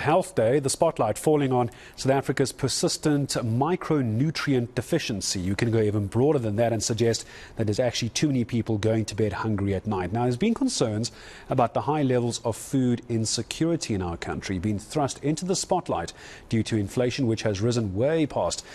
Health Day, the spotlight falling on South Africa's persistent micronutrient deficiency. You can go even broader than that and suggest that there's actually too many people going to bed hungry at night. Now, there's been concerns about the high levels of food insecurity in our country being thrust into the spotlight due to inflation, which has risen way past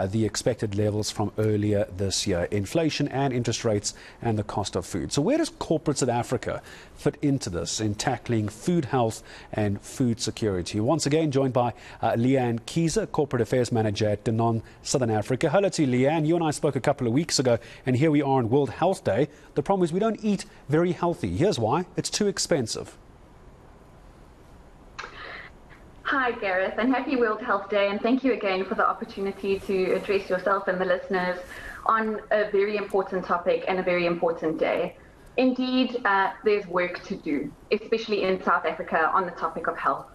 the expected levels from earlier this year. Inflation and interest rates and the cost of food. So where does corporate South Africa fit into this in tackling food health and food security? Once again, joined by Leanne Kiezer, Corporate Affairs Manager at Danone Southern Africa. Hello to you, Leanne. You and I spoke a couple of weeks ago, and here we are on World Health Day. The problem is we don't eat very healthy. Here's why. It's too expensive. Hi, Gareth, and happy World Health Day, and thank you again for the opportunity to address yourself and the listeners on a very important topic and a very important day. Indeed, there's work to do, especially in South Africa on the topic of health.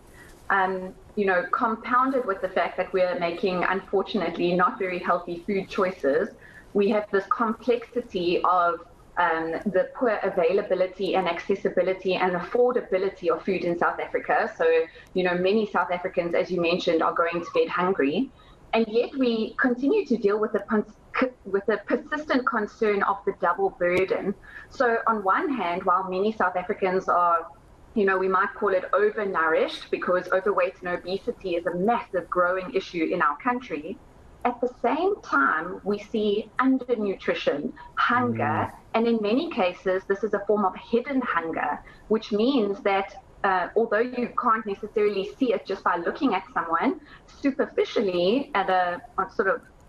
Compounded with the fact that we're making, unfortunately, not very healthy food choices, we have this complexity of the poor availability and accessibility and affordability of food in South Africa. So, many South Africans, as you mentioned, are going to bed hungry. And yet we continue to deal with the persistent concern of the double burden. So on one hand, while many South Africans are, we might call it overnourished because overweight and obesity is a massive growing issue in our country, at the same time, we see undernutrition, hunger, and in many cases, this is a form of hidden hunger, which means that although you can't necessarily see it just by looking at someone, superficially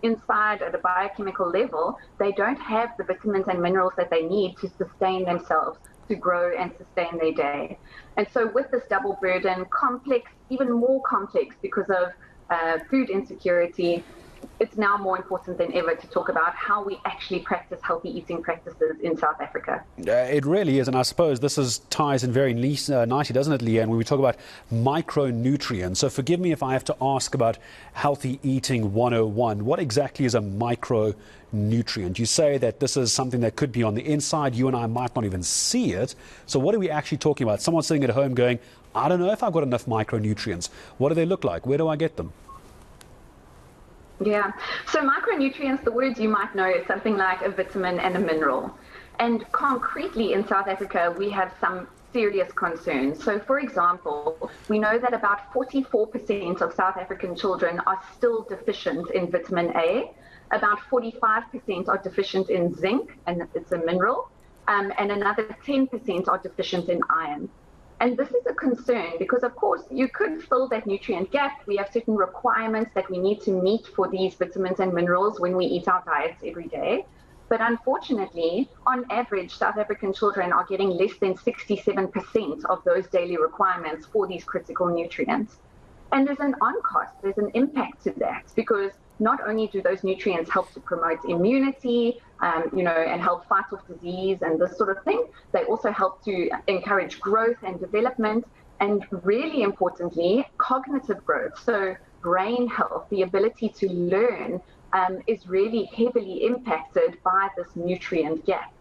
inside at a biochemical level, they don't have the vitamins and minerals that they need to sustain themselves, to grow and sustain their day. And so with this double burden, complex, even more complex because of food insecurity, it's now more important than ever to talk about how we actually practice healthy eating practices in South Africa. It really is, and I suppose this ties in very nicely, doesn't it, Leanne, when we talk about micronutrients. So forgive me if I have to ask about Healthy Eating 101. What exactly is a micronutrient? You say that this is something that could be on the inside. You and I might not even see it. So what are we actually talking about? Someone sitting at home going, I don't know if I've got enough micronutrients. What do they look like? Where do I get them? Yeah, so micronutrients, the words you might know, is something like a vitamin and a mineral. And concretely in South Africa, we have some serious concerns. So for example, we know that about 44% of South African children are still deficient in vitamin A. About 45% are deficient in zinc, and it's a mineral, and another 10% are deficient in iron. And this is a concern because, of course, you could fill that nutrient gap. We have certain requirements that we need to meet for these vitamins and minerals when we eat our diets every day. But unfortunately, on average, South African children are getting less than 67% of those daily requirements for these critical nutrients. And there's an on-cost, there's an impact to that because not only do those nutrients help to promote immunity, and help fight off disease and this sort of thing, they also help to encourage growth and development, and really importantly, cognitive growth. So brain health, the ability to learn, is really heavily impacted by this nutrient gap.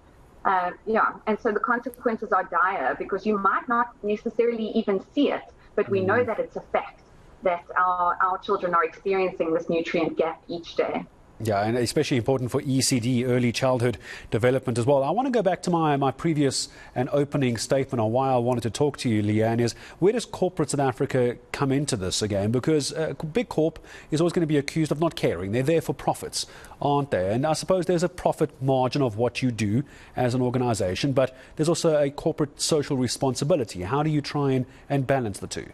And so the consequences are dire because you might not necessarily even see it, but we know that it's a fact that our children are experiencing this nutrient gap each day. Yeah, and especially important for ECD, early childhood development as well. I want to go back to my previous and opening statement on why I wanted to talk to you, Leanne, is where does corporate South Africa come into this again? Because Big Corp is always going to be accused of not caring. They're there for profits, aren't they? And I suppose there's a profit margin of what you do as an organisation, but there's also a corporate social responsibility. How do you try and balance the two?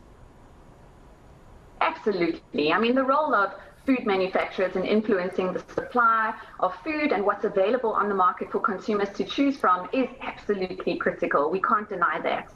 Absolutely. I mean, the role of food manufacturers in influencing the supply of food and what's available on the market for consumers to choose from is absolutely critical. We can't deny that.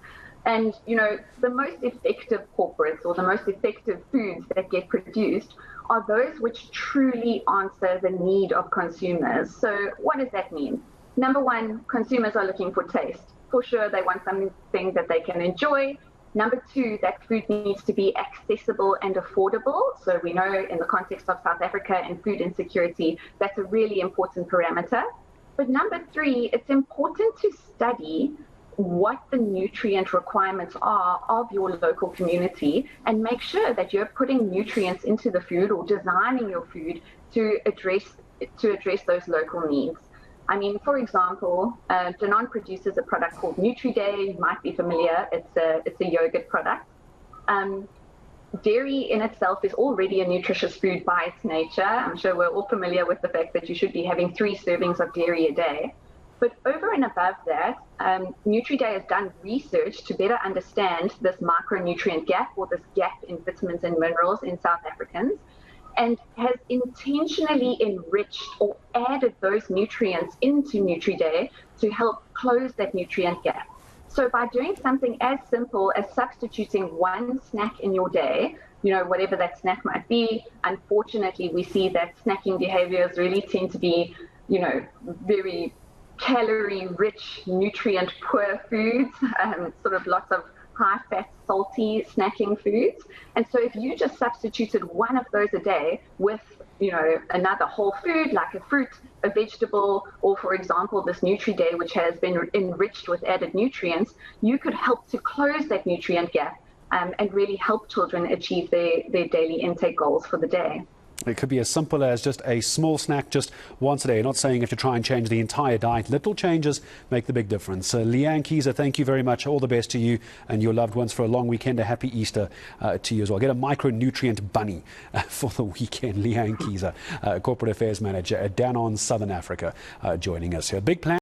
And, the most effective corporates or the most effective foods that get produced are those which truly answer the need of consumers. So what does that mean? Number one, consumers are looking for taste. For sure, they want something that they can enjoy. Number two, that food needs to be accessible and affordable. So we know in the context of South Africa and food insecurity, that's a really important parameter. But number three, it's important to study what the nutrient requirements are of your local community, and make sure that you're putting nutrients into the food or designing your food to address those local needs. I mean, for example, Danone produces a product called NutriDay. You might be familiar. It's a yogurt product. Dairy in itself is already a nutritious food by its nature. I'm sure we're all familiar with the fact that you should be having 3 servings of dairy a day. But over and above that, NutriDay has done research to better understand this micronutrient gap, or this gap in vitamins and minerals in South Africans, and has intentionally enriched or added those nutrients into NutriDay to help close that nutrient gap. So by doing something as simple as substituting one snack in your day, whatever that snack might be, unfortunately, we see that snacking behaviors really tend to be, very calorie-rich, nutrient-poor foods, sort of lots of high-fat, salty snacking foods. And so if you just substituted one of those a day with, another whole food like a fruit, a vegetable, or for example, this NutriDay, which has been enriched with added nutrients, you could help to close that nutrient gap and really help children achieve their daily intake goals for the day. It could be as simple as just a small snack just once a day. Not saying if you try and change the entire diet. Little changes make the big difference. Leanne Kiezer, thank you very much. All the best to you and your loved ones for a long weekend. A happy Easter to you as well. Get a micronutrient bunny for the weekend. Leanne Kiezer, Corporate Affairs Manager at Danone Southern Africa, joining us here. Big plan.